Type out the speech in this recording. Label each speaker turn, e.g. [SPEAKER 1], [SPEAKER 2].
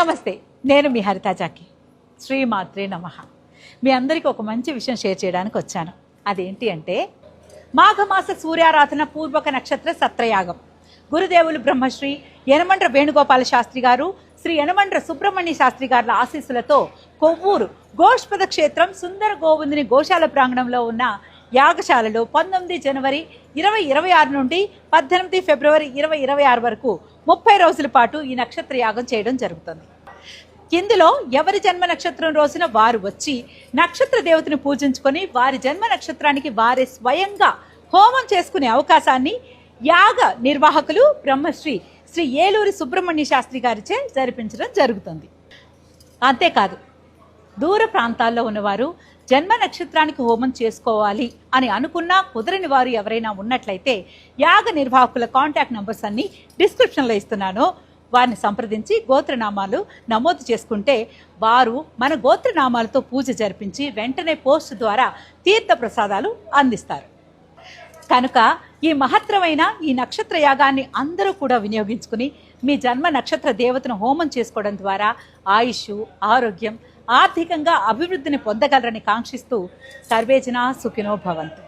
[SPEAKER 1] నమస్తే, నేను మీ హరితాజాకి. శ్రీమాత్రే నమః. మీ అందరికీ ఒక మంచి విషయం షేర్ చేయడానికి వచ్చాను. అదేంటి అంటే మాఘమాస సూర్యారాధన పూర్వక నక్షత్ర సత్రయాగం. గురుదేవులు బ్రహ్మశ్రీ యనమండ్ర వేణుగోపాల శాస్త్రి గారు, శ్రీ యనమండ్ర సుబ్రహ్మణ్య శాస్త్రి గారుల ఆశీస్సులతో కొవ్వూరు గోష్పద క్షేత్రం సుందర గోవిందుని గోశాల ప్రాంగణంలో ఉన్న యాగశాలలో 19 జనవరి 2026 నుండి 18 ఫిబ్రవరి 2026 వరకు 30 రోజుల పాటు ఈ నక్షత్ర యాగం చేయడం జరుగుతుంది. ఇందులో ఎవరి జన్మ నక్షత్రం రోజున వారు వచ్చి నక్షత్ర దేవతను పూజించుకొని వారి జన్మ నక్షత్రానికి వారే స్వయంగా హోమం చేసుకునే అవకాశాన్ని యాగ నిర్వాహకులు బ్రహ్మశ్రీ శ్రీ ఏలూరి సుబ్రహ్మణ్య శాస్త్రి గారిచే జరిపించడం జరుగుతుంది. అంతేకాదు, దూర ప్రాంతాల్లో ఉన్నవారు జన్మ నక్షత్రానికి హోమం చేసుకోవాలి అని అనుకున్నా కుదరని వారు ఎవరైనా ఉన్నట్లయితే యాగ నిర్వాహకుల కాంటాక్ట్ నంబర్స్ అన్ని డిస్క్రిప్షన్లో ఇస్తున్నాను. వారిని సంప్రదించి గోత్రనామాలు నమోదు చేసుకుంటే వారు మన గోత్రనామాలతో పూజ జరిపించి వెంటనే పోస్ట్ ద్వారా తీర్థ ప్రసాదాలు అందిస్తారు. కనుక ఈ మహత్తరమైన ఈ నక్షత్ర యాగాన్ని అందరూ కూడా వినియోగించుకుని మీ జన్మ నక్షత్ర దేవతను హోమం చేసుకోవడం ద్వారా ఆయుష్, ఆరోగ్యం, ఆర్థికంగా అభివృద్ధిని పొందగలరని కాంక్షిస్తూ సర్వేజన సుఖినో భవంతు.